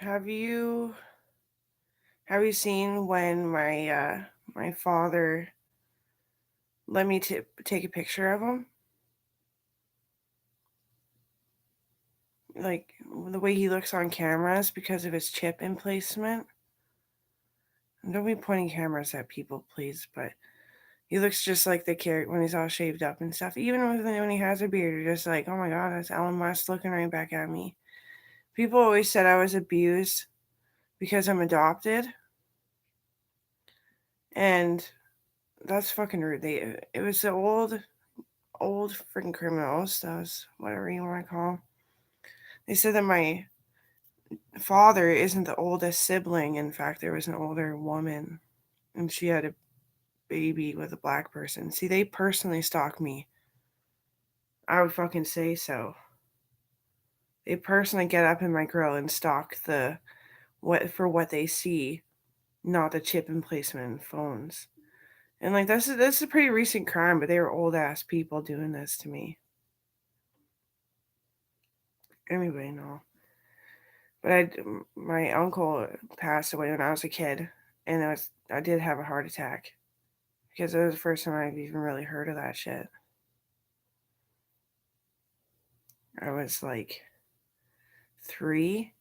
Have you have you seen when my father let me take a picture of him? Like the way he looks on cameras because of his chip emplacement. And don't be pointing cameras at people, please. But he looks just like the character when he's all shaved up and stuff. Even when he has a beard, you're just like, oh my god, that's Elon Musk looking right back at me. People always said I was abused because I'm adopted, and that's fucking rude. It was the old freaking criminals, those whatever you want to call 'em. They said that my father isn't the oldest sibling. In fact, there was an older woman, and she had a baby with a black person. See, they personally stalk me. I would fucking say so. They personally get up in my grill and stalk the what they see, not the chip emplacement phones. And like this is a pretty recent crime, but they were old ass people doing this to me. Anyway, no. But my uncle passed away when I was a kid, and I did have a heart attack because it was the first time I've even really heard of that shit. I was like 3,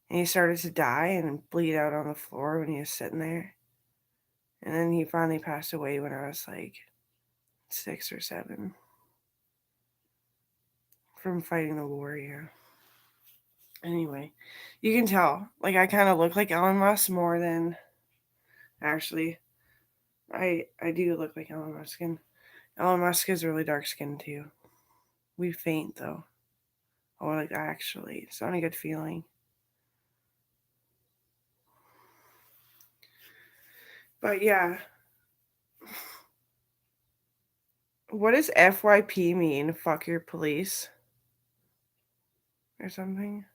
and he started to die and bleed out on the floor when he was sitting there, and then he finally passed away when I was like 6 or 7 from fighting the war. Yeah. Anyway, you can tell like I kind of look like Elon Musk more than actually. I do look like Elon Musk, and Elon Musk is really dark skinned too. We faint though. Oh, like actually, it's not a good feeling. But yeah, what does FYP mean? Fuck your police or something?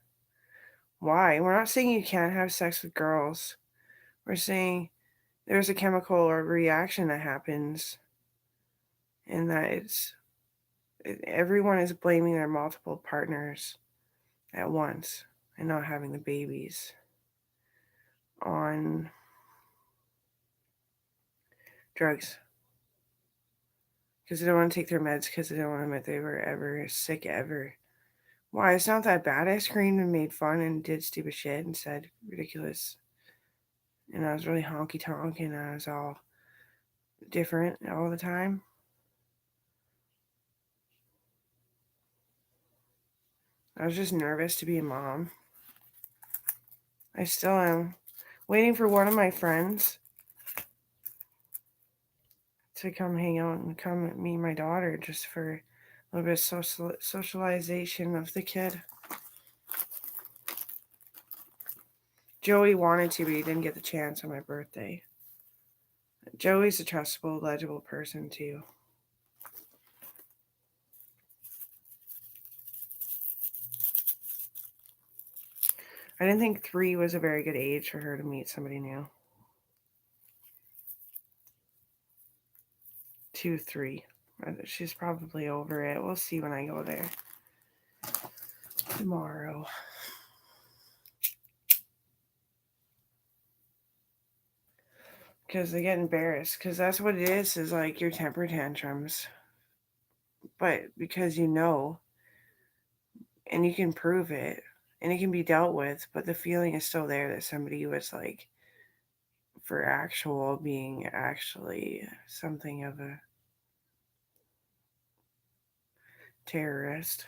Why? We're not saying you can't have sex with girls. We're saying there's a chemical or reaction that happens, and that everyone is blaming their multiple partners at once and not having the babies on drugs because they don't want to take their meds because they don't want to admit they were ever sick ever. Why? It's not that bad. I screamed and made fun and did stupid shit and said ridiculous. And I was really honky tonk and I was all different all the time. I was just nervous to be a mom. I still am. Waiting for one of my friends to come hang out and come meet my daughter just for a little bit of socialization of the kid. Joey wanted to, but he didn't get the chance on my birthday. Joey's a trustable, legible person too. I didn't think 3 was a very good age for her to meet somebody new. 2, 3. She's probably over it. We'll see when I go there tomorrow. Because they get embarrassed. Because that's what it is like your temper tantrums. But because you know, and you can prove it, and it can be dealt with, but the feeling is still there that somebody was like, for actual being actually something of a terrorist.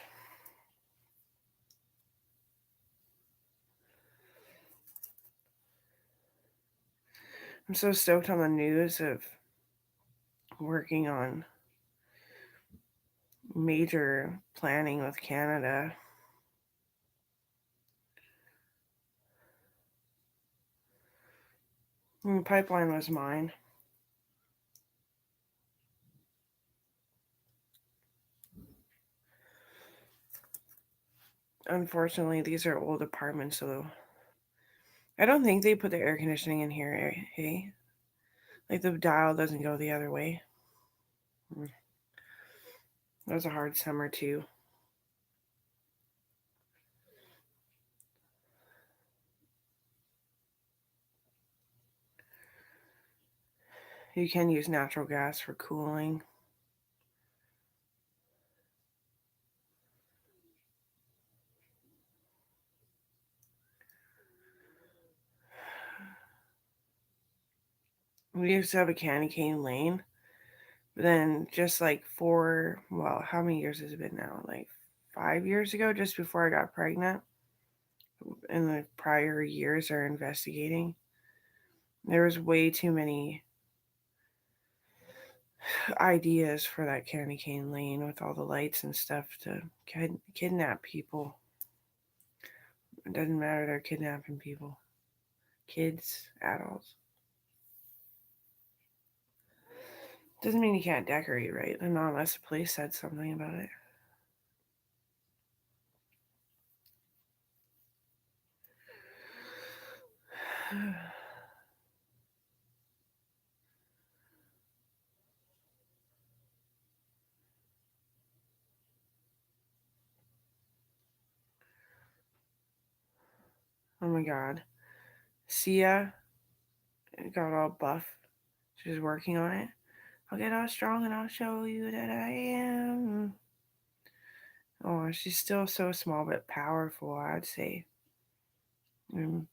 I'm so stoked on the news of working on major planning with Canada. And the pipeline was mine. Unfortunately, these are old apartments, so I don't think they put the air conditioning in here, hey? Like the dial doesn't go the other way. That was a hard summer too. You can use natural gas for cooling. We used to have a candy cane lane, but then just like how many years has it been now? Like 5 years ago, just before I got pregnant, in the prior years are investigating, there was way too many ideas for that candy cane lane with all the lights and stuff to kidnap people. It doesn't matter, they're kidnapping people. Kids, adults. Doesn't mean you can't decorate, right? And not unless the police said something about it. Oh my god. Sia got all buff. She's working on it. I'll get all strong and I'll show you that I am. Oh, she's still so small but powerful, I'd say. And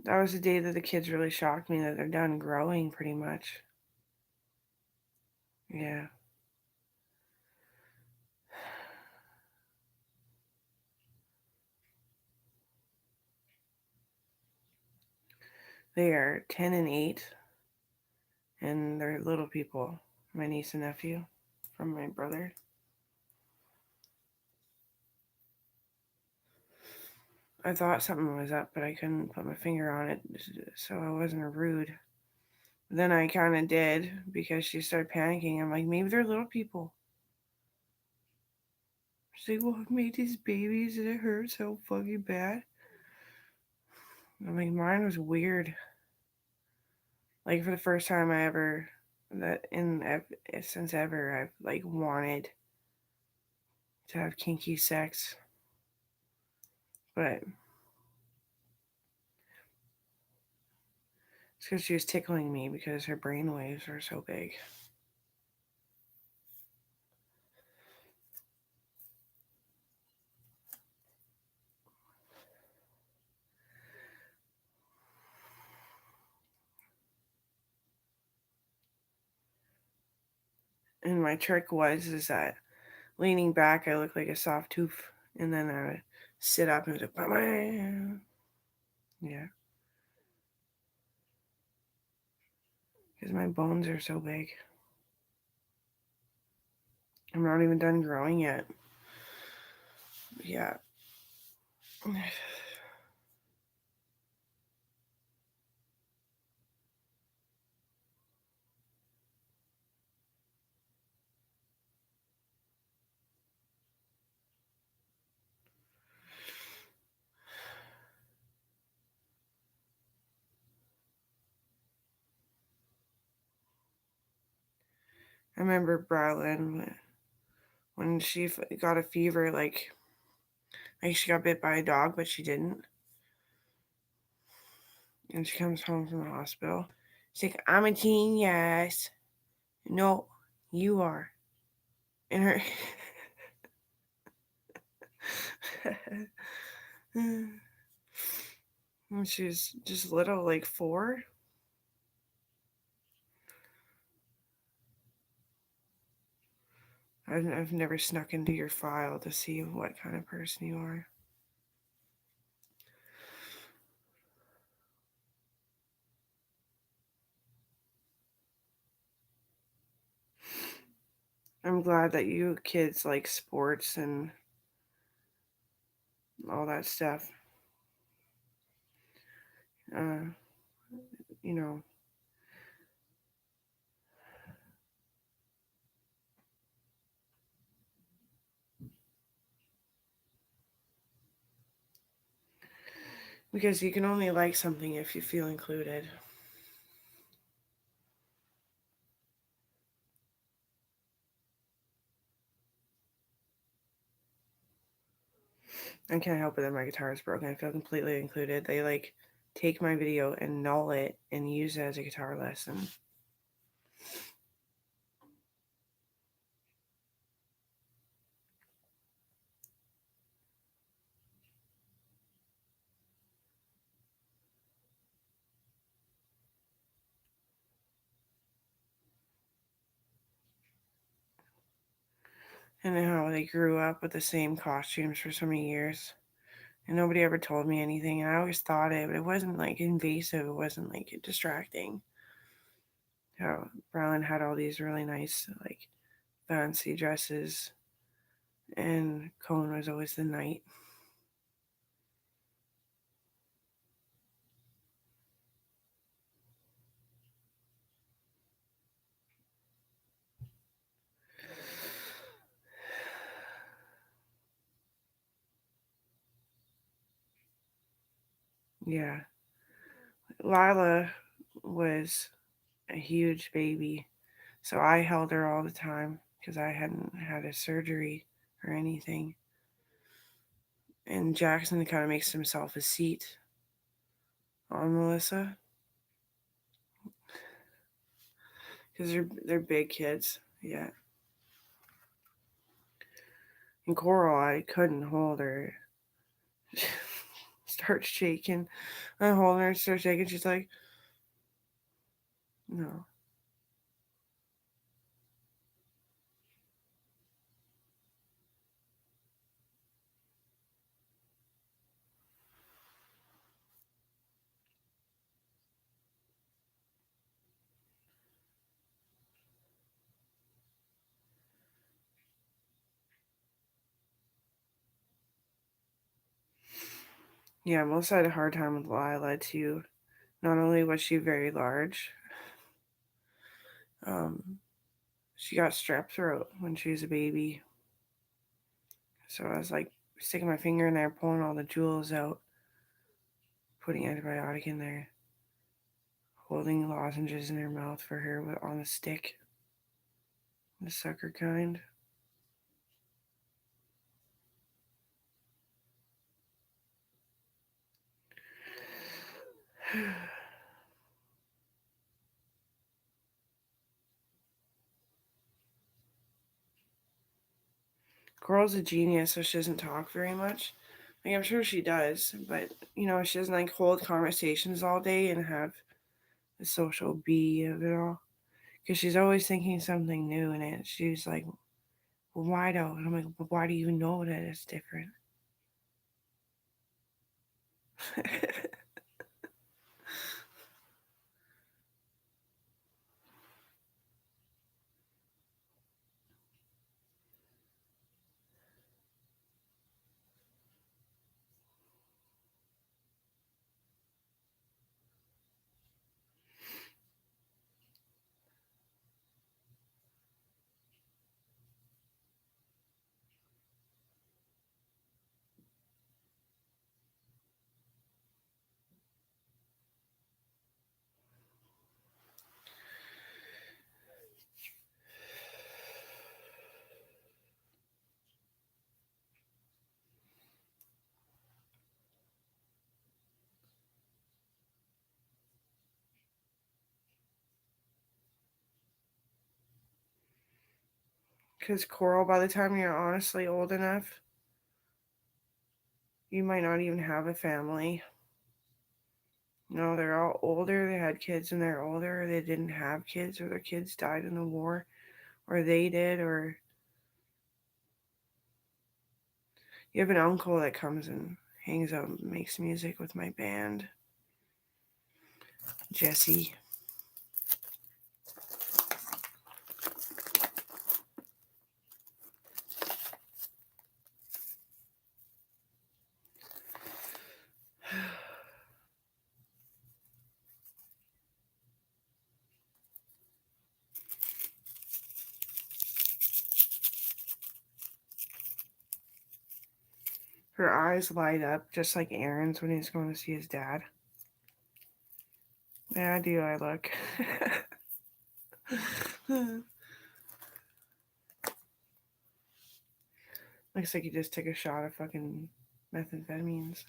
that was the day that the kids really shocked me that they're done growing pretty much. Yeah. They are 10 and 8, and they're little people. My niece and nephew from my brother. I thought something was up, but I couldn't put my finger on it, so I wasn't rude. Then I kind of did because she started panicking. I'm like, maybe they're little people. She's like, well, I've made these babies and it hurts so fucking bad. I'm like, mine was weird. Like, for the first time I ever, since ever, I've like wanted to have kinky sex. But it's because she was tickling me because her brain waves are so big. And my trick is that leaning back, I look like a soft tooth, and then I would sit up and just, yeah, because my bones are so big. I'm not even done growing yet. Yeah. I remember Bralyn when she got a fever, like she got bit by a dog, but she didn't. And she comes home from the hospital. She's like, I'm a genius. No, you are. And her. And she's just little, like 4. I've never snuck into your file to see what kind of person you are. I'm glad that you kids like sports and all that stuff. Uh, you know, because you can only like something if you feel included. I can't help it that my guitar is broken. I feel completely included. They like take my video and null it and use it as a guitar lesson. And how they grew up with the same costumes for so many years. And nobody ever told me anything. And I always thought it, but it wasn't like invasive. It wasn't like distracting. How Brylin had all these really nice, like fancy dresses, and Cohen was always the knight. Yeah. Lila was a huge baby, so I held her all the time because I hadn't had a surgery or anything. And Jackson kind of makes himself a seat on Melissa because they're big kids. Yeah. And Coral, I couldn't hold her. Starts shaking. I hold her, starts shaking. She's like, no. Yeah, Melissa had a hard time with Lila too. Not only was she very large, um, she got strep throat when she was a baby. So I was like sticking my finger in there, pulling all the jewels out, putting antibiotic in there, holding lozenges in her mouth for her on a stick, the sucker kind. Coral's a genius, so she doesn't talk very much. Like I'm sure she does, but she doesn't like hold conversations all day and have the social bee of it all. Because she's always thinking something new in it. She's like, well, why don't? And I'm like, well, why do you know that it's different? Because Coral, by the time you're honestly old enough, you might not even have a family. No, they're all older. They had kids when they're older, or they didn't have kids, or their kids died in the war, or they did, or you have an uncle that comes and hangs out and makes music with my band, Jesse. Her eyes light up just like Aaron's when he's going to see his dad. Yeah, do I look? Looks like he just took a shot of fucking methamphetamines.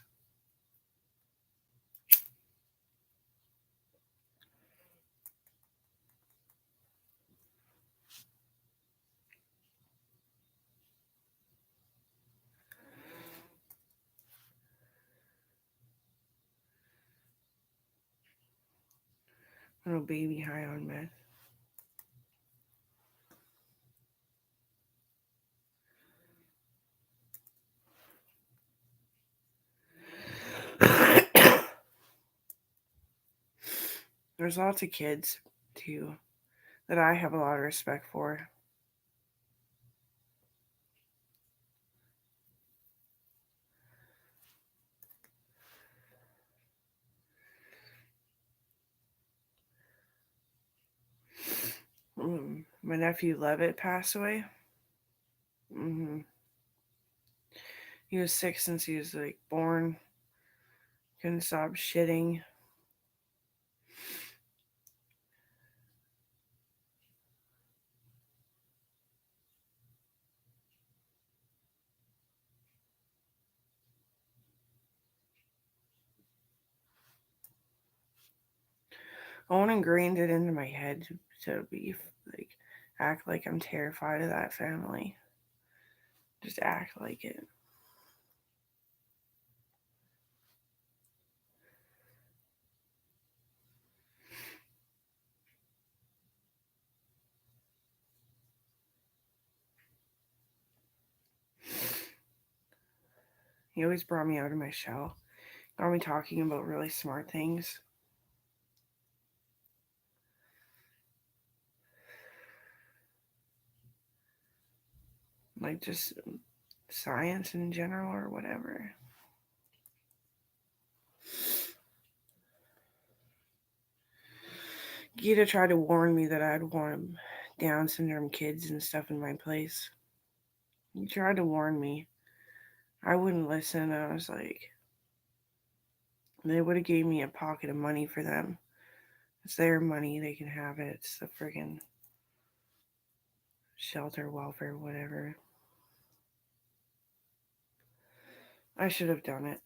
Little baby high on meth. There's lots of kids, too, that I have a lot of respect for. My nephew Levitt passed away. Hmm He was sick since he was like born. Couldn't stop shitting. Owen ingrained it into my head to be like act like I'm terrified of that family. Just act like it. He always brought me out of my shell. Got me talking about really smart things. Like just science in general or whatever. Gita tried to warn me that I'd want Down syndrome kids and stuff in my place. He tried to warn me. I wouldn't listen. I was like, they would have gave me a pocket of money for them. It's their money. They can have it. It's the friggin' shelter, welfare, whatever. I should have done it.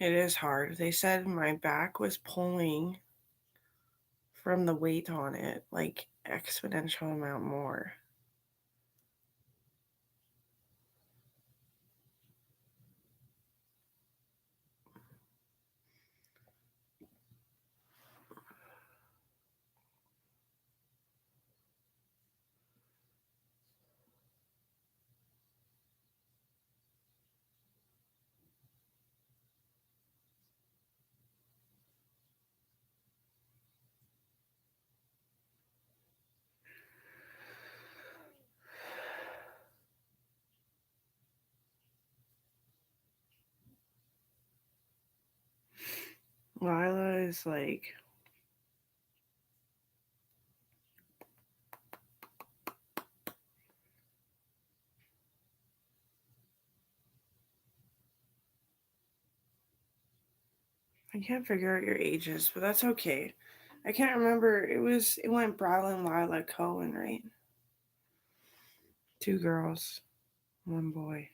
It is hard. They said my back was pulling from the weight on it, like exponential amount more. Lila is like, I can't figure out your ages, but that's okay. I can't remember. It went Bradley, Lila, Cohen, right? Two girls, one boy.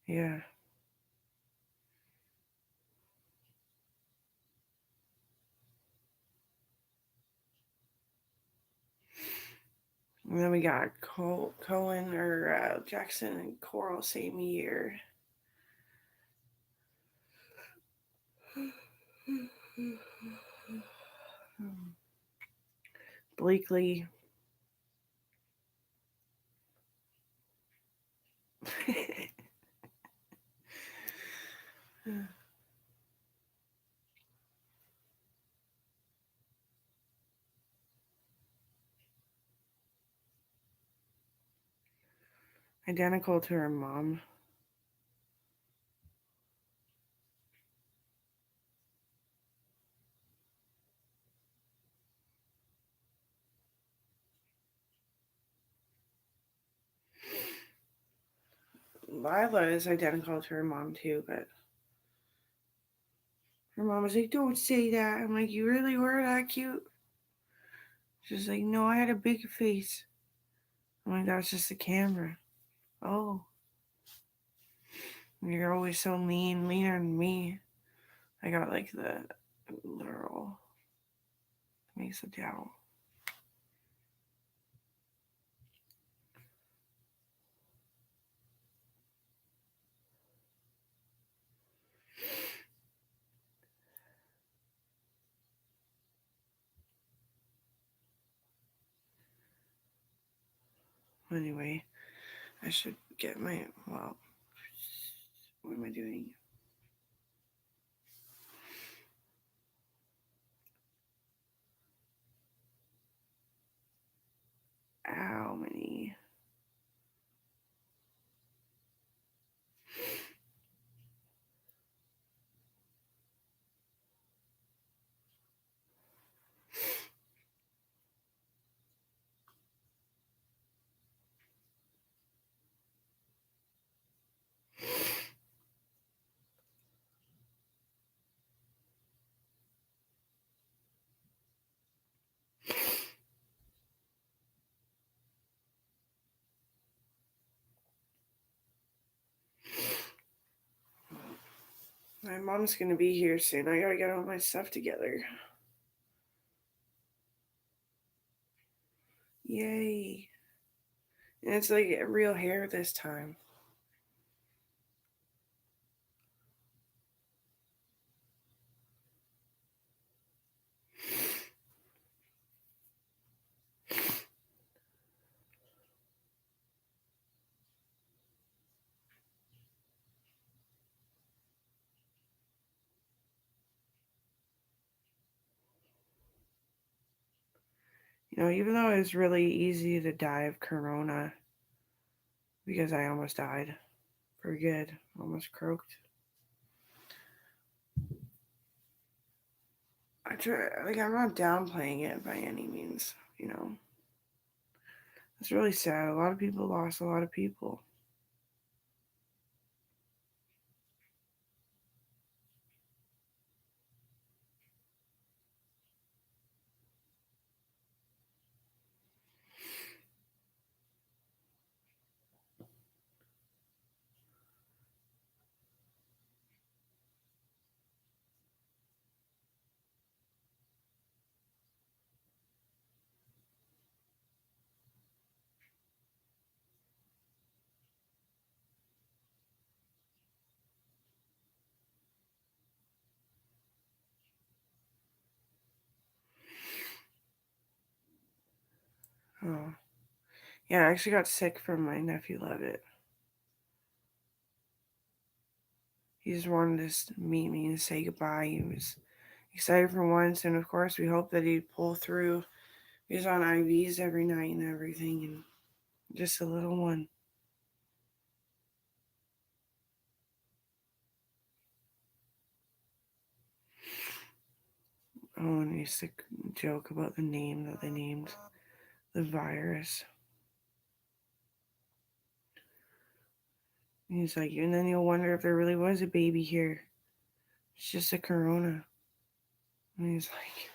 Yeah. And then we got Cohen or Jackson and Coral same year. Blakely. Identical to her mom. Lila is identical to her mom too, but her mom was like, "Don't say that." I'm like, "You really were that cute?" She's like, "No, I had a big face." I'm like, "That's just the camera." Oh, you're always so lean, leaner than me. I got like the literal makes a down. Anyway, I should get my, well, what am I doing? How many? My mom's gonna be here soon. I gotta get all my stuff together. Yay. And it's like real hair this time. You know, even though it was really easy to die of corona, because I almost died for good, almost croaked. I try, like, I'm not downplaying it by any means, you know. It's really sad. A lot of people lost a lot of people. Oh. Yeah, I actually got sick from my nephew Levitt. He just wanted to meet me and say goodbye. He was excited for once, and of course, we hoped that he'd pull through. He was on IVs every night and everything, and just a little one. Oh, and he used to joke about the name that they named the virus. And he's like, and then you'll wonder if there really was a baby here. It's just a corona. And he's like,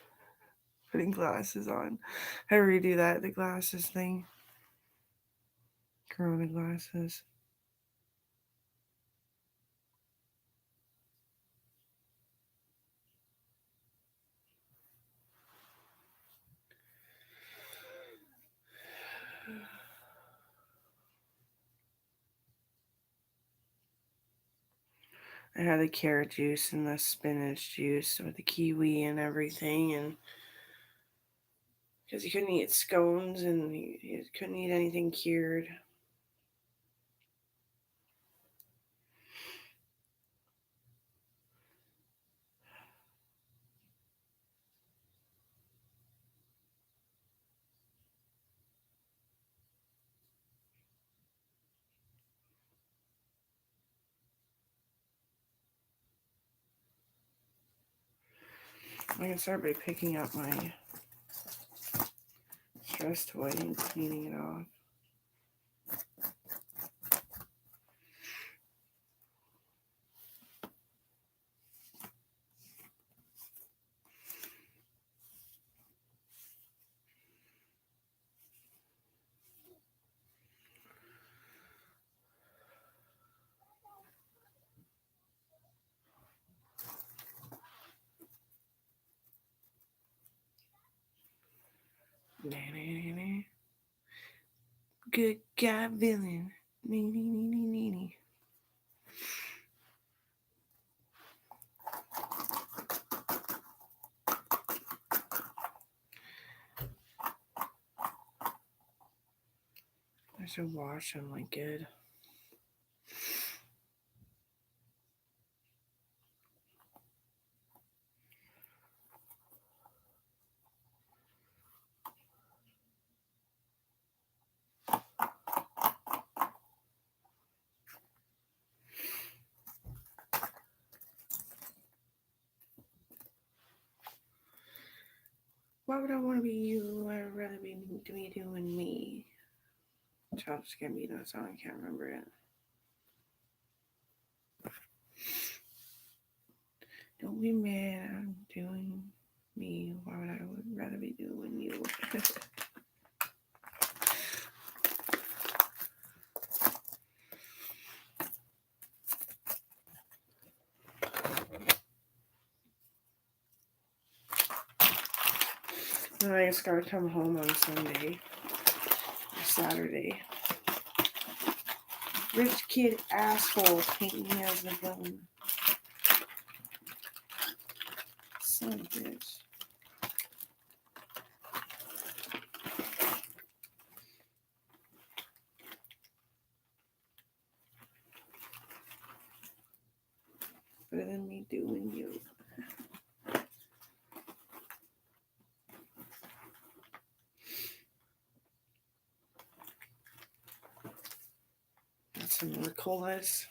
putting glasses on. I redo that, the glasses thing. Corona glasses. I had the carrot juice and the spinach juice with the kiwi and everything, and because he couldn't eat scones and he couldn't eat anything cured. I can start by picking up my stress toy and cleaning it off. Good guy villain. I should wash them like good. Why would I want to be you? I'd rather be doing me. Childish Gambino song, I can't remember it. Don't be mad, I'm doing me. Why would I rather be doing you? Then I just gotta come home on Sunday or Saturday. Rich kid asshole paint me as the villain. Son of a bitch. Better than me doing you. That's some more colas.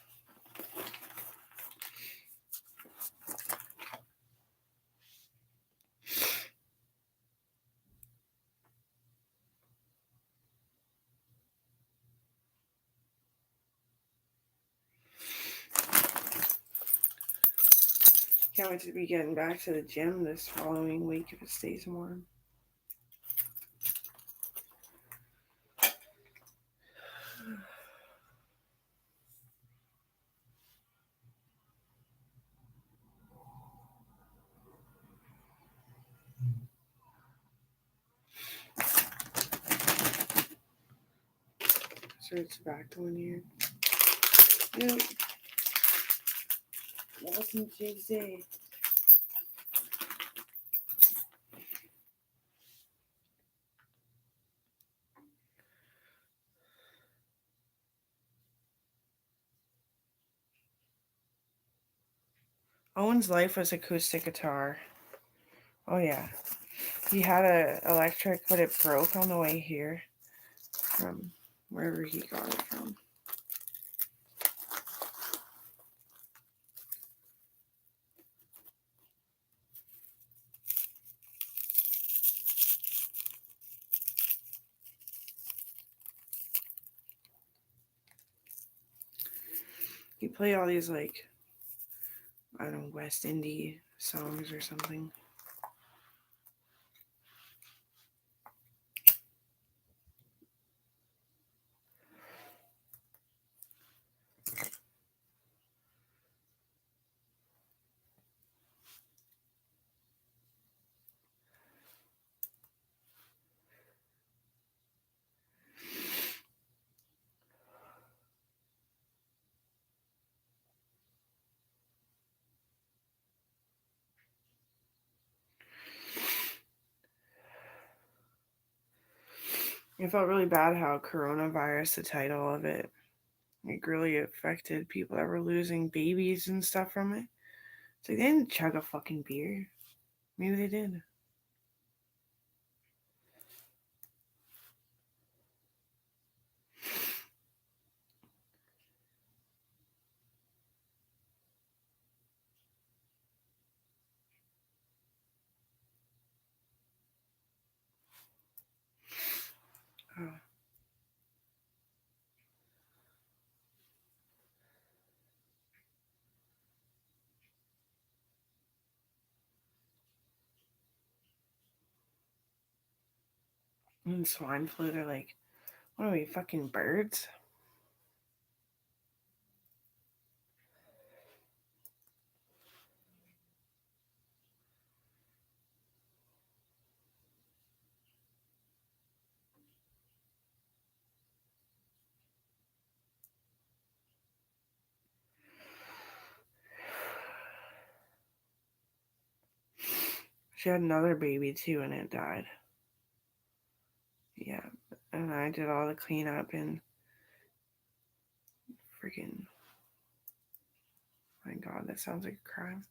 Can't wait to be getting back to the gym this following week if it stays warm. So it's tobacco in here. Yep. Welcome to Jay. Owen's life was acoustic guitar. Oh yeah. He had a electric, but it broke on the way here from wherever he got it from. He played all these like, I don't know, West Indie songs or something. It felt really bad how coronavirus, the title of it, like really affected people that were losing babies and stuff from it. It's like they didn't chug a fucking beer. Maybe they did. Oh. And swine flu, they're like, what are we, fucking birds? She had another baby too, and it died. Yeah, and I did all the cleanup and freaking. My God, that sounds like a crime.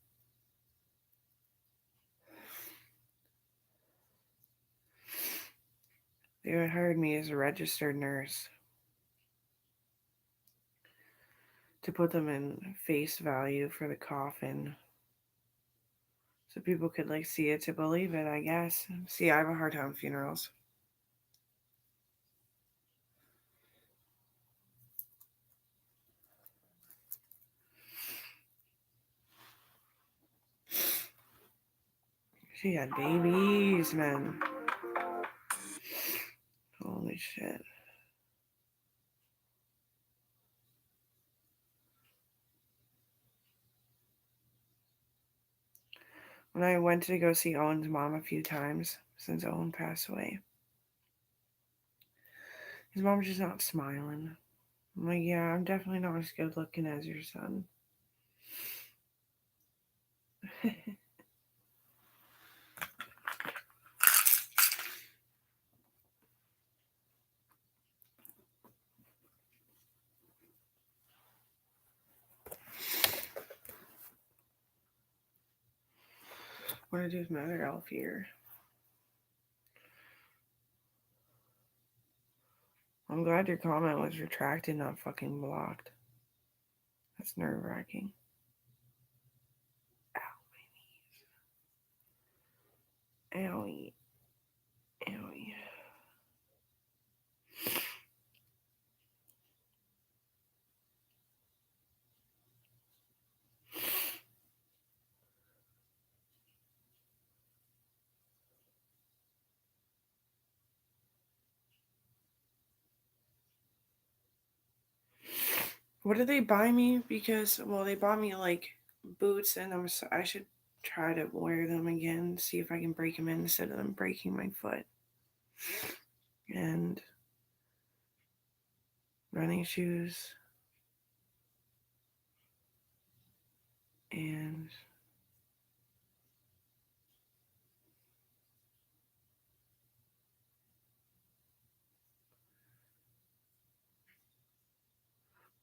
They hired me as a registered nurse to put them in face value for the coffin so people could like see it to believe it, I guess. See, I have a hard time with funerals. She had babies, man. Holy shit. When I went to go see Owen's mom a few times since Owen passed away, his mom's just not smiling. I'm like, yeah, I'm definitely not as good looking as your son. What did I do with my other elf ear? I'm glad your comment was retracted, not fucking blocked. That's nerve wracking. Ow, my knees. Owie. Owie. What did they buy me? Because, well, they bought me like boots, and I should try to wear them again, see if I can break them in instead of them breaking my foot. And running shoes. And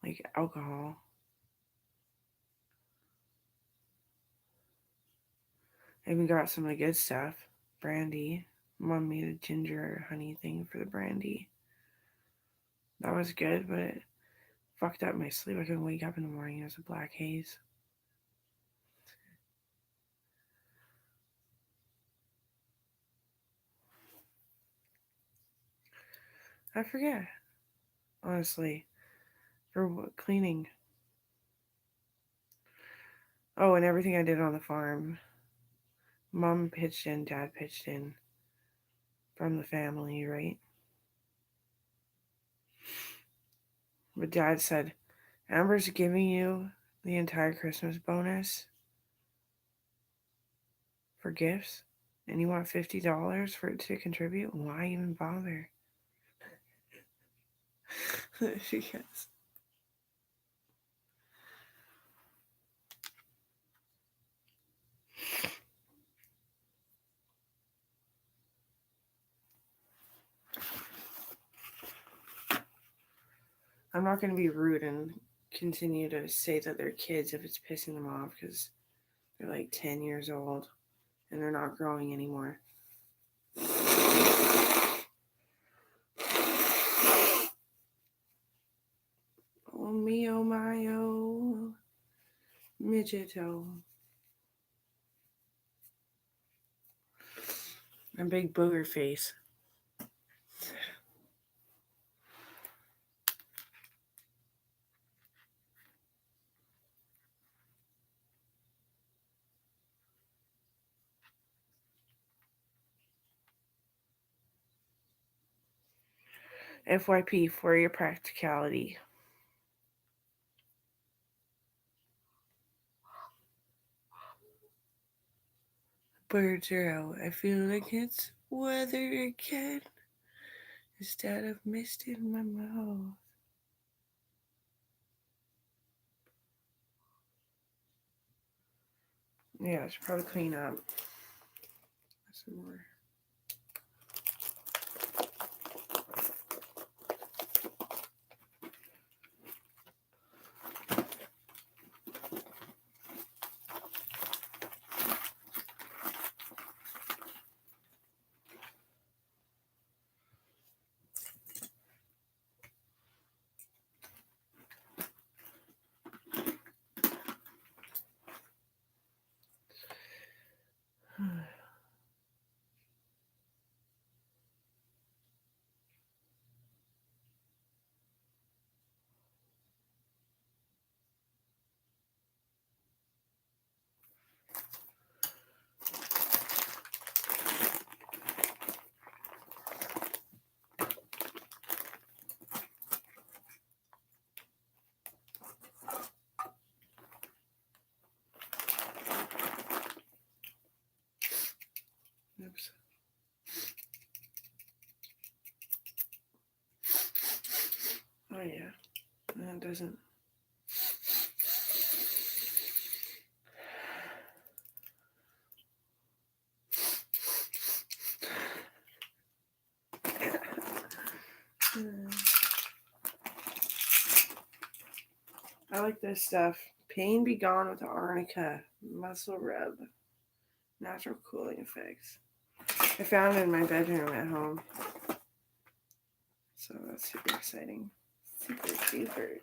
like alcohol. I even got some of the good stuff. Brandy. Mom made a ginger honey thing for the brandy. That was good, but it fucked up my sleep. I couldn't wake up in the morning. It was a black haze. I forget, honestly, for cleaning. Oh, and everything I did on the farm. Mom pitched in, Dad pitched in from the family, right? But Dad said, Amber's giving you the entire Christmas bonus for gifts, and you want $50 for it to contribute? Why even bother? Yes. I'm not going to be rude and continue to say that they're kids if it's pissing them off because they're like 10 years old and they're not growing anymore. Oh me, oh my, oh, midgeto. And big booger face. FYP for your practicality. Birds are out. I feel like it's weather again. Instead of mist in my mouth. Yeah, I should probably clean up. Some more. Oops. Oh yeah, that doesn't. I like this stuff. Pain be gone with the arnica muscle rub. Natural cooling effects. I found it in my bedroom at home. So that's super exciting. Super duper.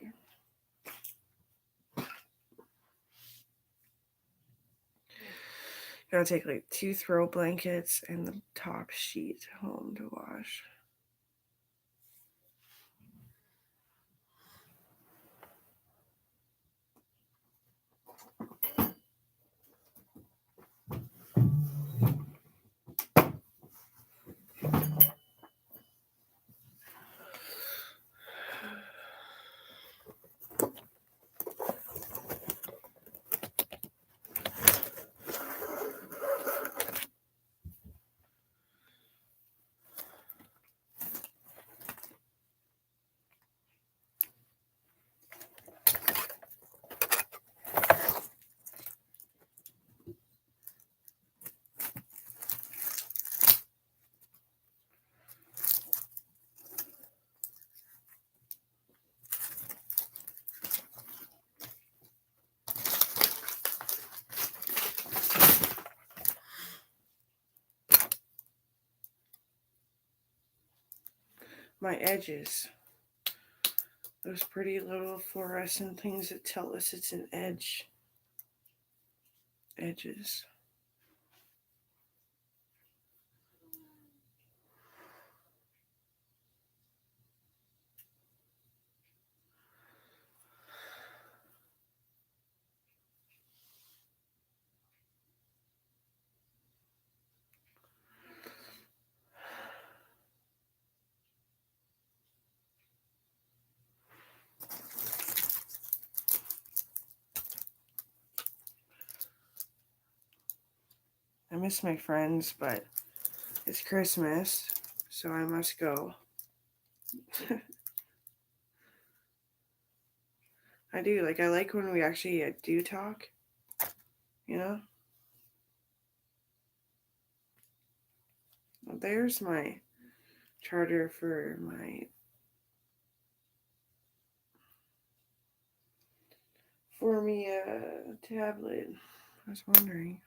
Gotta take like 2 throw blankets and the top sheet home to wash. My edges. Those pretty little fluorescent things that tell us it's an edge. Edges. I miss my friends, but it's Christmas, so I must go. I do. Like, I like when we actually do talk, you know? Well, there's my charter for my tablet. I was wondering.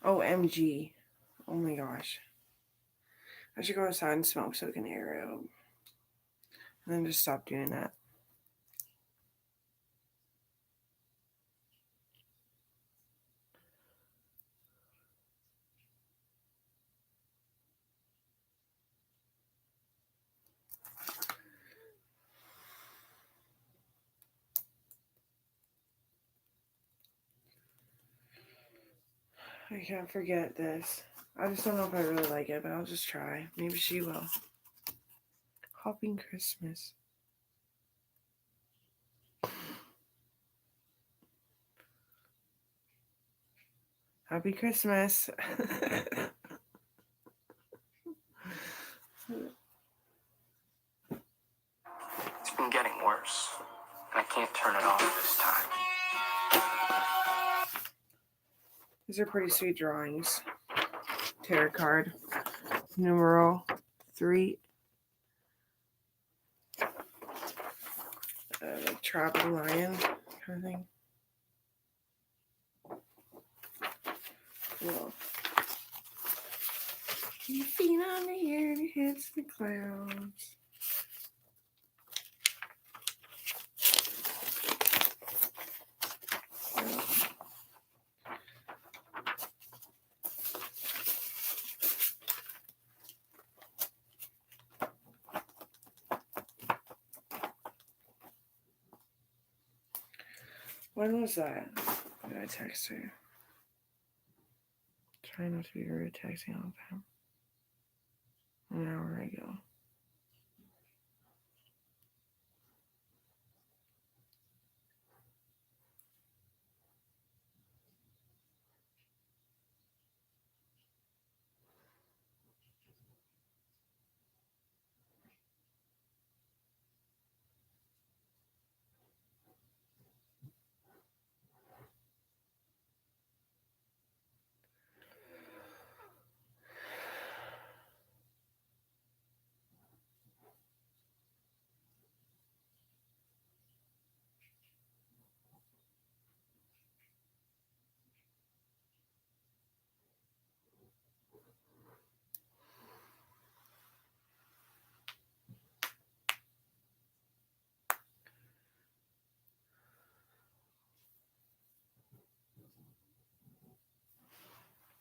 OMG. Oh my gosh. I should go outside and smoke so I can air out. And then just stop doing that. I can't forget this. I just don't know if I really like it, but I'll just try. Maybe she will. Hopping Christmas. Happy Christmas. It's been getting worse, and I can't turn it off this time. These are pretty sweet drawings. Tarot card. Numero 3. Like trapping lion kind of thing. Cool. Your feet on the air and it hits the clouds. When was that? Did I text her? Try not to be rude texting all the time. An hour ago.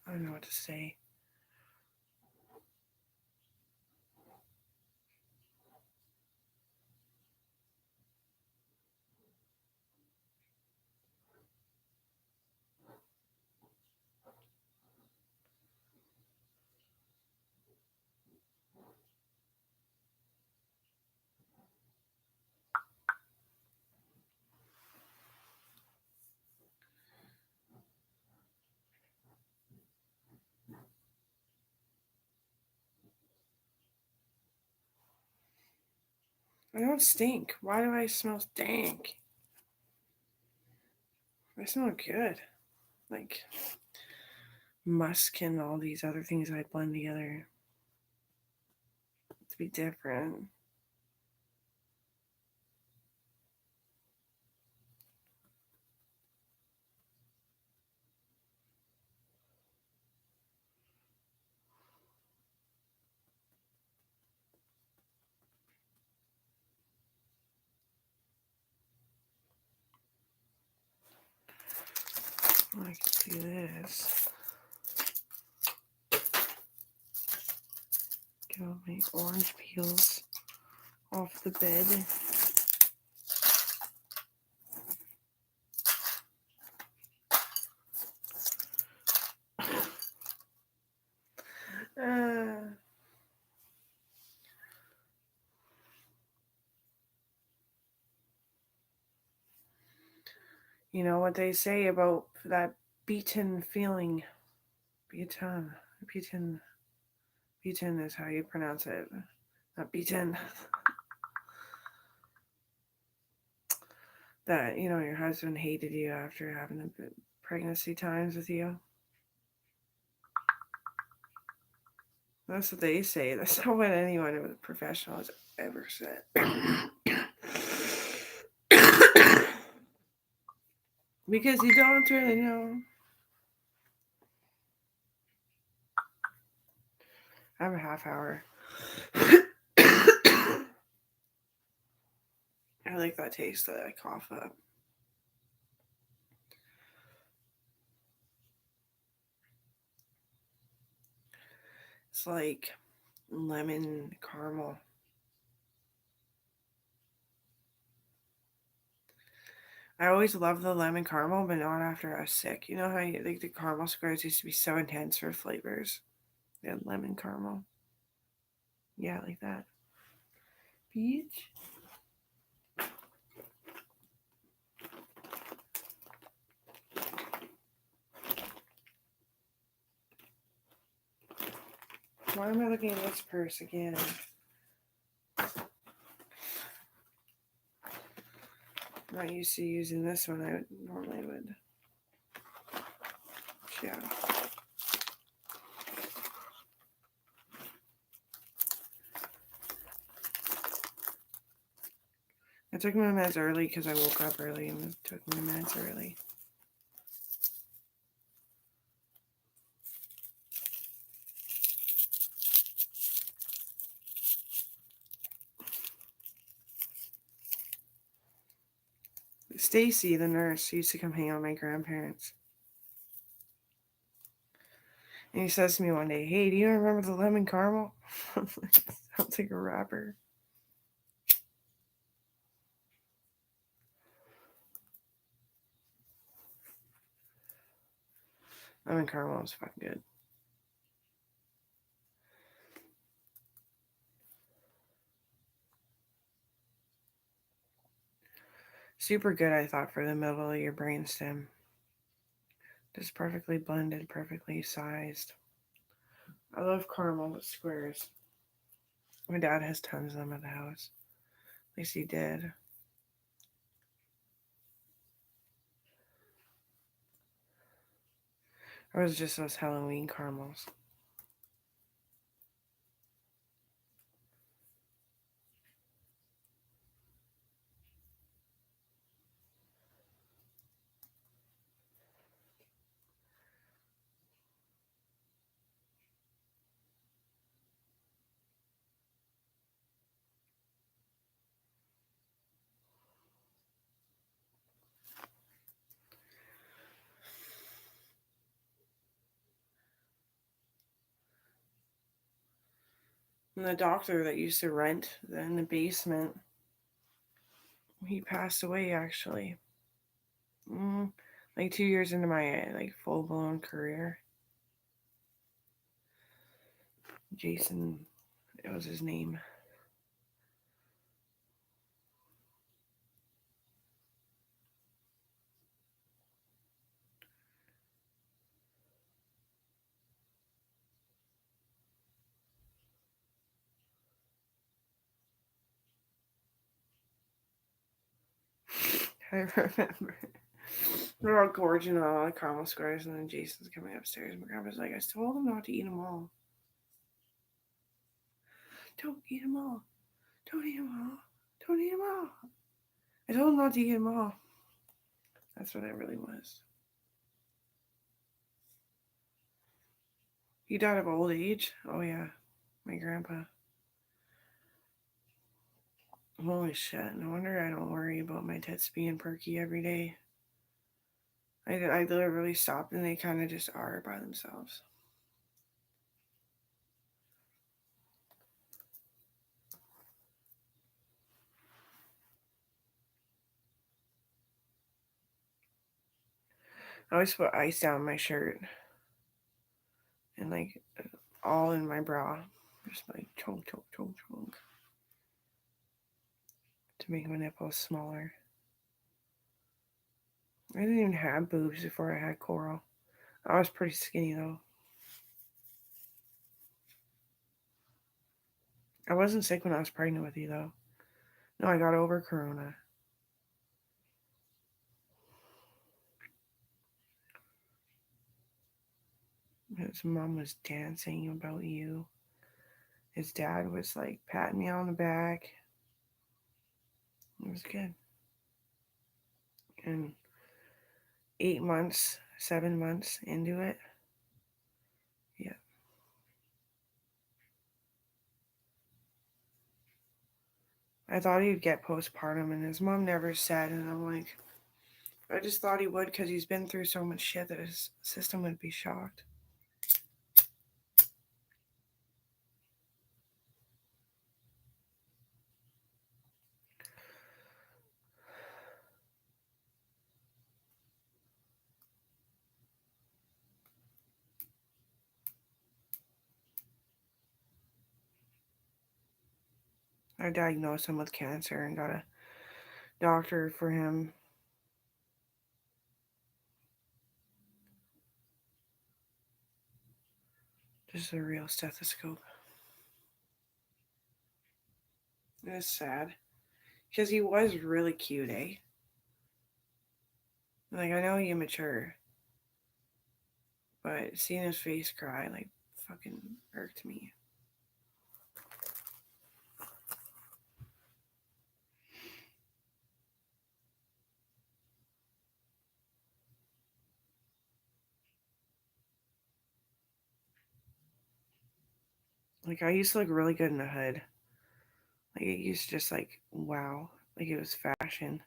I don't know what to say. I don't stink. Why do I smell stank? I smell good. Like musk and all these other things I blend together to be different. I can do this. Get all my orange peels off the bed. You know what they say about that beaten feeling. Beaten. Beaten. Beaten is how you pronounce it. Not beaten. That, you know, your husband hated you after having the pregnancy times with you. That's what they say. That's not what anyone who was a professional has ever said. Because you don't really know. I have a half hour. I like that taste that I cough up. It's like lemon caramel. I always loved the lemon caramel, but not after I was sick. You know how like the caramel squares used to be so intense for flavors? They had lemon caramel. Yeah, like that. Peach? Why am I looking at this purse again? I'm not used to using this one. I normally would. Yeah. I took my meds early because I woke up early and took my meds early. Stacy, the nurse, used to come hang out with my grandparents. And he says to me one day, "Hey, do you remember the lemon caramel?" Sounds like a rapper. Lemon caramel is fucking good. Super good, I thought, for the middle of your brainstem. Just perfectly blended, perfectly sized. I love caramel with squares. My dad has tons of them at the house. At least he did. Or was it just those Halloween caramels? And the doctor that used to rent in the basement, he passed away actually. Mm, like 2 years into my like full blown career. Jason, it was his name. I remember. We're all gorging on all the caramel squares, and then Jason's coming upstairs. My grandpa's like, "I told him not to eat them all. Don't eat them all. Don't eat them all. Don't eat them all. I told him not to eat them all." That's what it really was. He died of old age. Oh yeah, my grandpa. Holy shit! No wonder I don't worry about my tits being perky every day. I literally stopped, and they kind of just are by themselves. I always put ice down my shirt and like all in my bra, just like chunk, chunk, chunk, chunk, to make my nipples smaller. I didn't even have boobs before I had coral. I was pretty skinny though. I wasn't sick when I was pregnant with you though. No, I got over corona. His mom was dancing about you. His dad was like patting me on the back. It was good. And 8 months, 7 months into it, yeah, I thought he'd get postpartum, and his mom never said. And I'm like, I just thought he would because he's been through so much shit that his system would be shocked. I diagnosed him with cancer and got a doctor for him. Just a real stethoscope. It was sad because he was really cute, eh? Like, I know he immature, but seeing his face cry like fucking irked me. Like, I used to look really good in the hood. Like, it used to just like, wow, like it was fashion.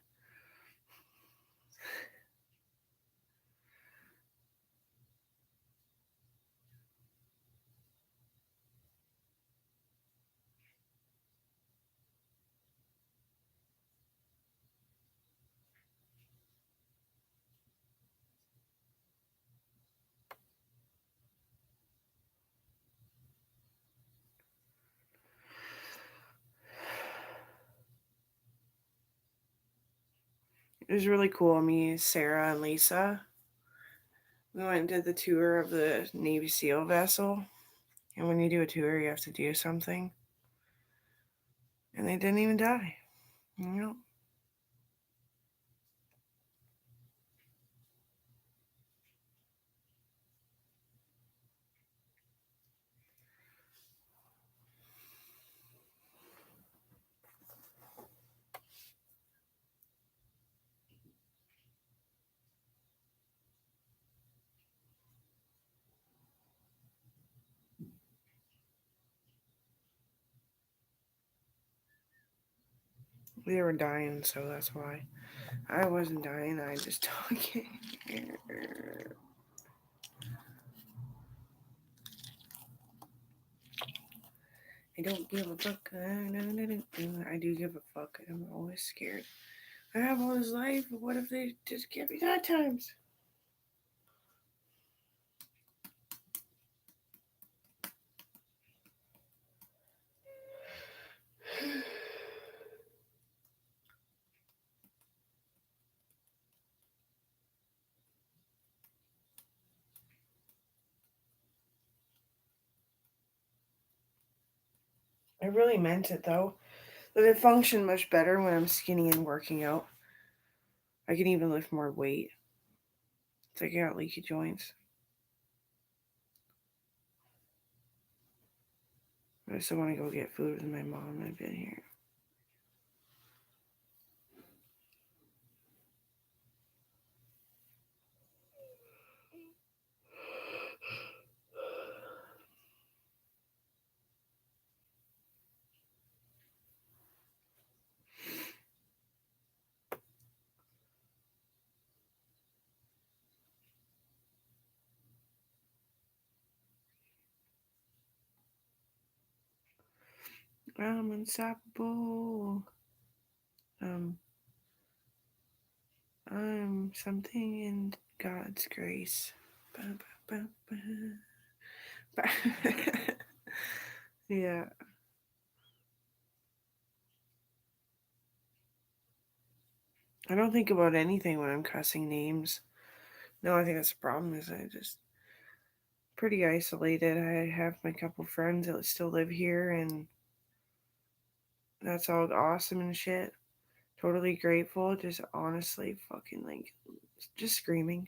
It was really cool. Me, Sarah, and Lisa, we went and did the tour of the Navy SEAL vessel. And when you do a tour, you have to do something. And they didn't even die. You know? They were dying, so that's why. I wasn't dying, I just talking. I don't give a fuck. I do give a fuck. I'm always scared. I have all this life. What if they just get me that times? I really meant it though. That it functioned much better when I'm skinny and working out. I can even lift more weight. It's like I got leaky joints. I still want to go get food with my mom. I've been here. I'm unstoppable. I'm something in God's grace. Ba, ba, ba, ba. Yeah. I don't think about anything when I'm cussing names. No, I think that's the problem is I just pretty isolated. I have my couple friends that still live here and that's all awesome and shit. Totally grateful. Just honestly fucking like just screaming.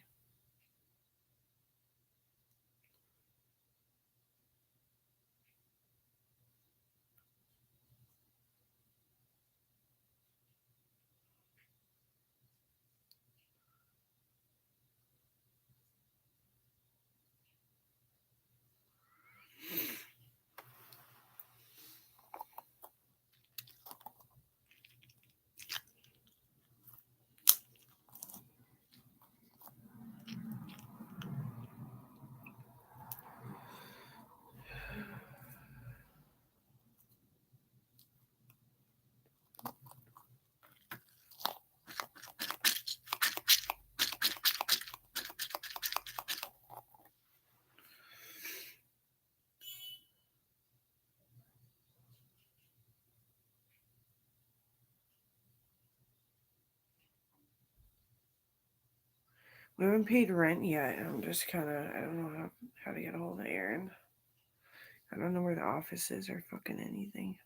We haven't paid rent yet. I'm just kind of, I don't know how to get a hold of Aaron. I don't know where the office is or fucking anything.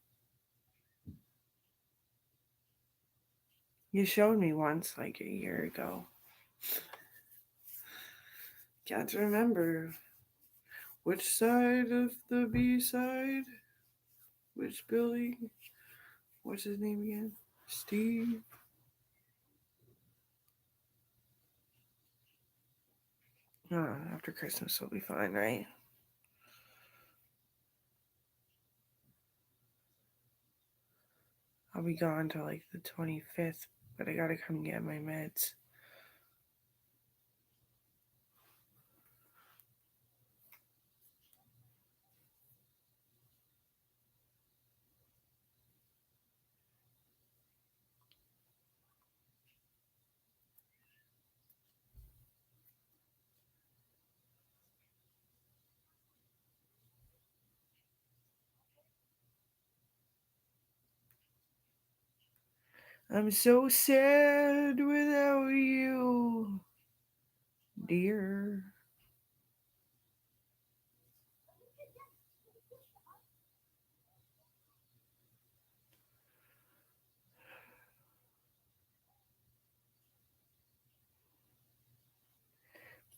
You showed me once, like a year ago. Can't remember which side of the B side, which building. What's his name again? Steve. After Christmas will be fine, right? I'll be gone till like the 25th, but I gotta come get my meds. I'm so sad without you, dear.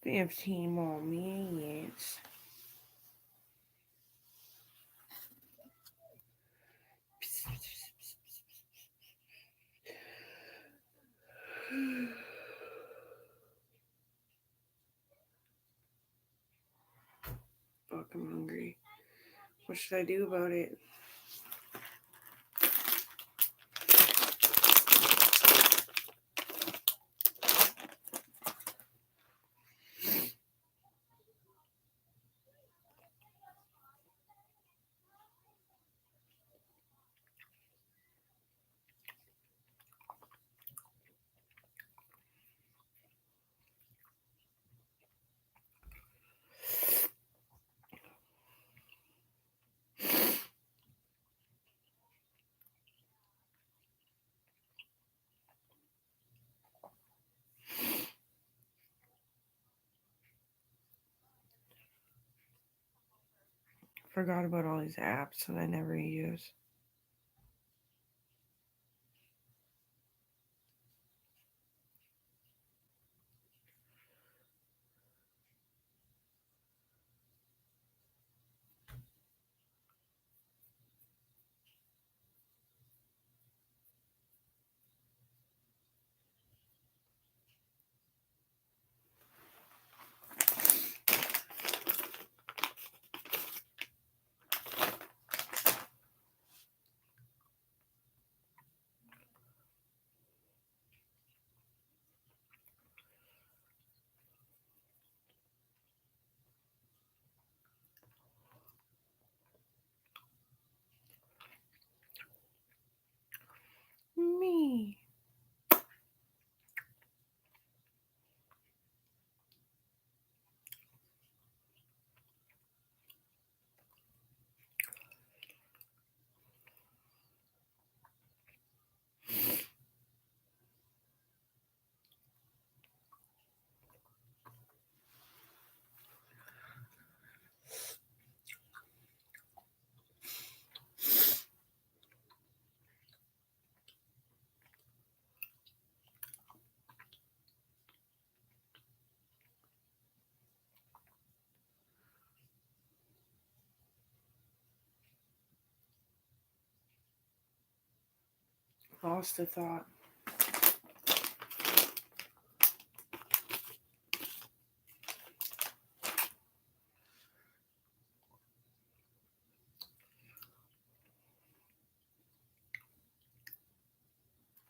$15 more minutes. Fuck, I'm hungry. What should I do about it? Forgot about all these apps that I never use. Me. Lost a thought.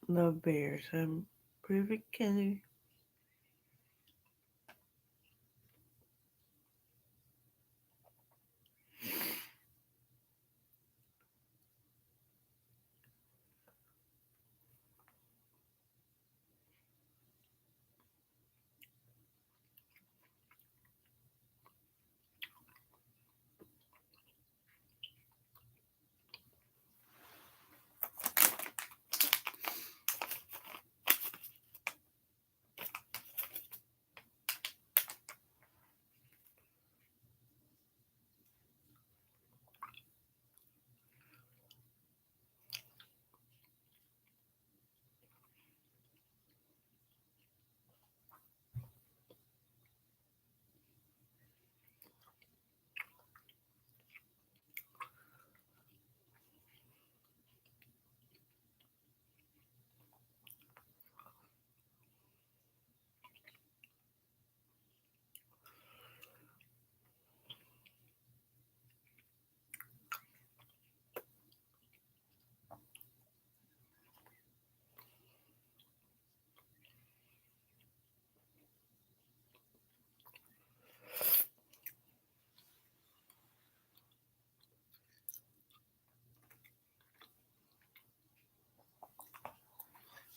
Love bears. I'm perfect color.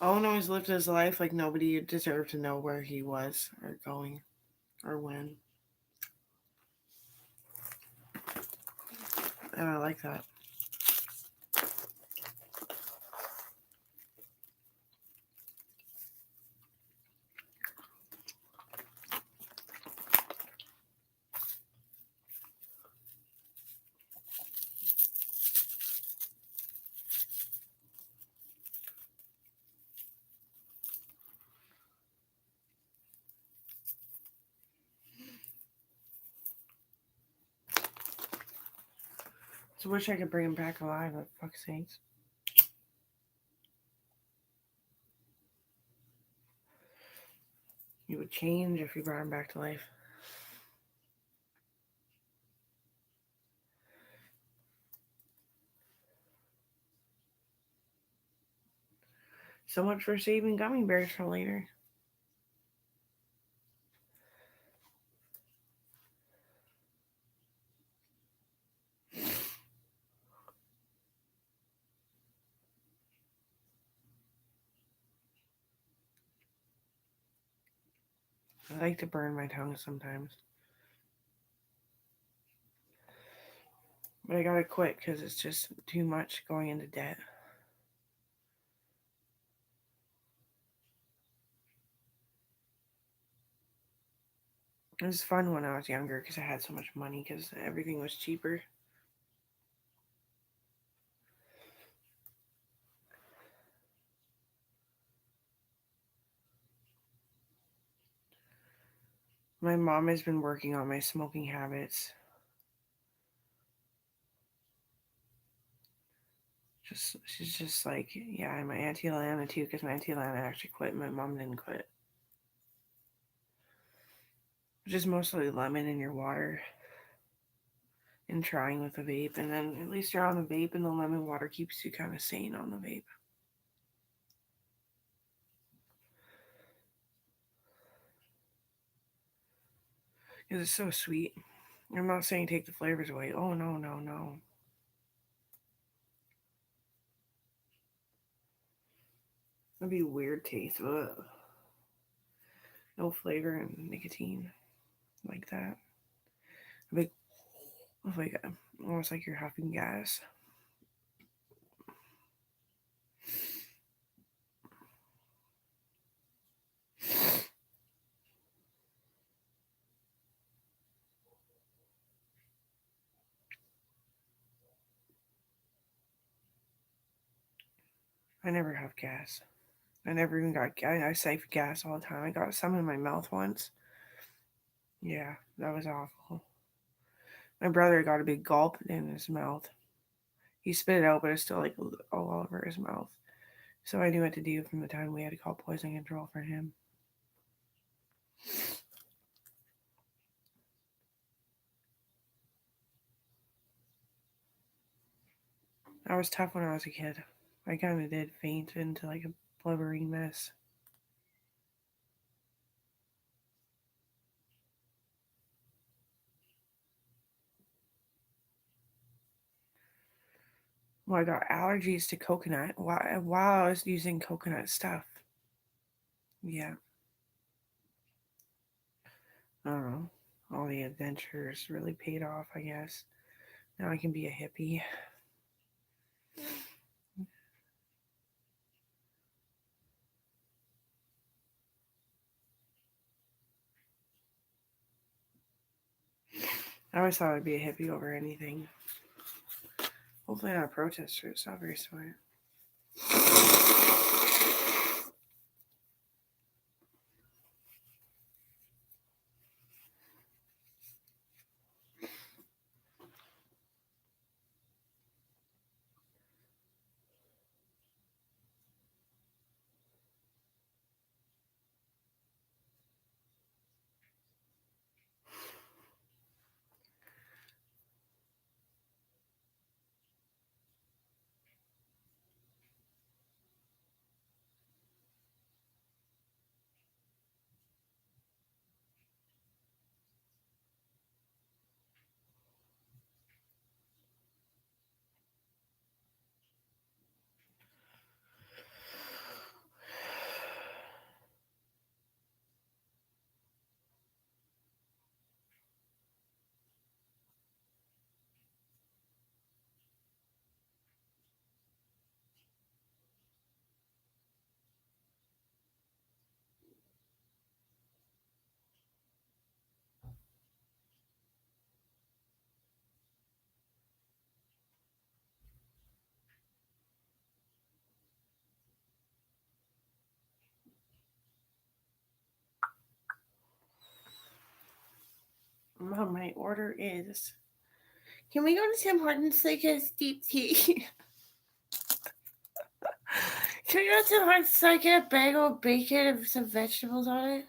Owen always lived his life like nobody deserved to know where he was or going or when. And I like that. So wish I could bring him back alive, but fuck's sakes. He would change if you brought him back to life. So much for saving gummy bears for later. I like to burn my tongue sometimes. But I gotta quit because it's just too much going into debt. It was fun when I was younger because I had so much money because everything was cheaper. My mom has been working on my smoking habits. She's just like, yeah, my Auntie Lana too, because my Auntie Lana actually quit. My mom didn't quit. Just mostly lemon in your water and trying with a vape, and then at least you're on the vape, and the lemon water keeps you kind of sane on the vape. Because it's so sweet. I'm not saying take the flavors away. Oh, no, no, no. That'd be a weird taste. Ugh. No flavor and nicotine like that. Like, almost like you're huffing gas. I never have gas. I never even got gas. I siphon gas all the time. I got some in my mouth once. Yeah, that was awful. My brother got a big gulp in his mouth. He spit it out, but it's still like all over his mouth. So I knew what to do from the time we had to call poison control for him. I was tough when I was a kid. I kind of did faint into like a blubbery mess. Well, I got allergies to coconut while I was using coconut stuff. Yeah, I don't know. All the adventures really paid off, I guess. Now I can be a hippie. I always thought I'd be a hippie over anything. Hopefully not a protester. It's not very smart. Mom, my order is. Can we go to Tim Hortons to get deep tea? Can we go to Tim Hortons so I get a bagel of bacon and some vegetables on it?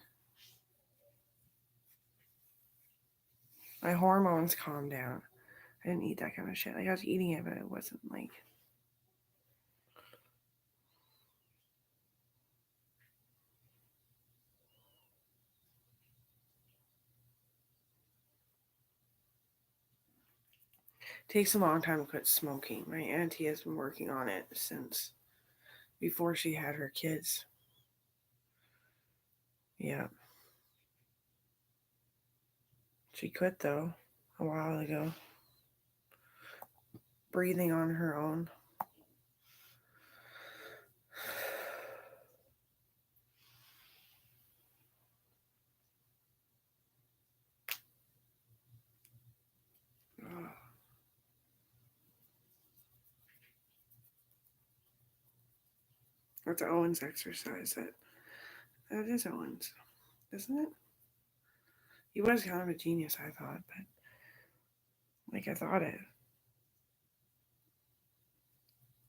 My hormones calmed down. I didn't eat that kind of shit. Like, I was eating it, but it wasn't like. It takes a long time to quit smoking. My auntie has been working on it since before she had her kids. Yeah. She quit, though, a while ago. Breathing on her own. That's Owen's exercise. That is Owen's, isn't it? He was kind of a genius, I thought, but like I thought it.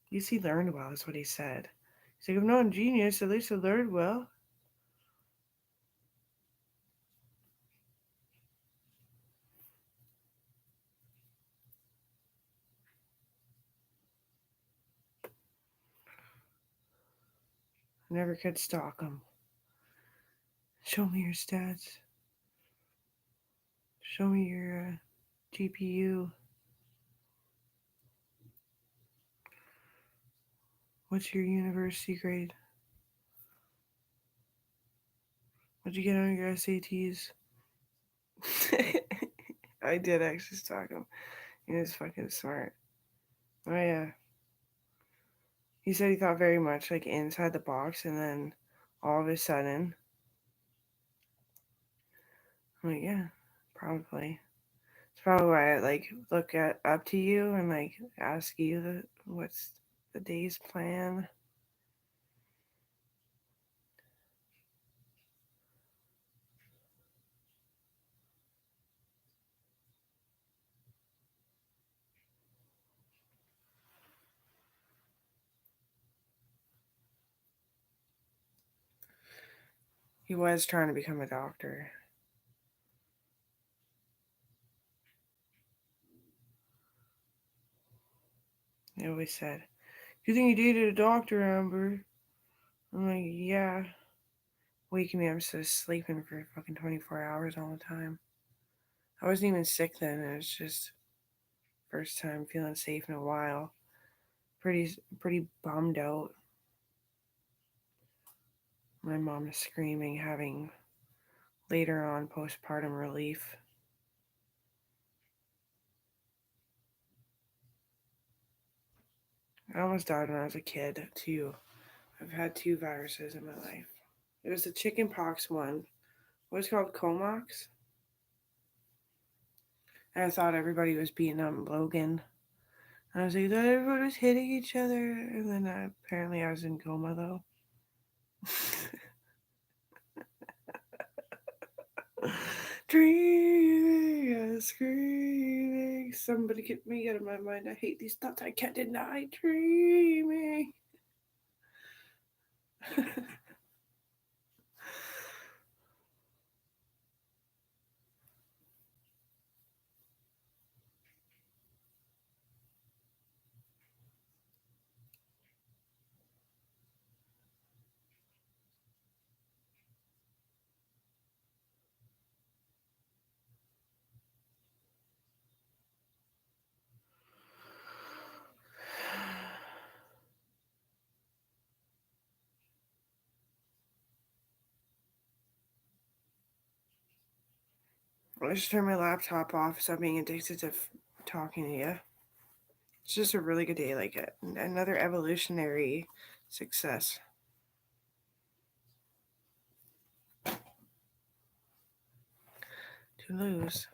At least he learned well, is what he said. He's like, I'm not a genius, at least I learned well. I never could stalk him. Show me your stats. Show me your GPU. What's your university grade? What'd you get on your SATs? I did actually stalk him. He was fucking smart. Oh yeah. He said he thought very much like inside the box, and then all of a sudden, I'm like, yeah, probably. It's probably why I like look at up to you and like ask you what's the day's plan. He was trying to become a doctor. He always said, "Do you think you dated a doctor, Amber?" I'm like, yeah. Waking me up instead of sleeping for fucking 24 hours all the time. I wasn't even sick then. It was just first time feeling safe in a while. Pretty bummed out. My mom is screaming, having later on postpartum relief. I almost died when I was a kid, too. I've had 2 viruses in my life. It was the chickenpox one. What was it called? Comox? And I thought everybody was beating up Logan. And I was like, I thought everybody was hitting each other. And then apparently I was in coma, though. Dreaming, screaming. Somebody get me out of my mind. I hate these thoughts I can't deny. Dreaming. I just turned my laptop off. Stop being addicted to talking to you. It's just a really good day. Like another evolutionary success. To lose.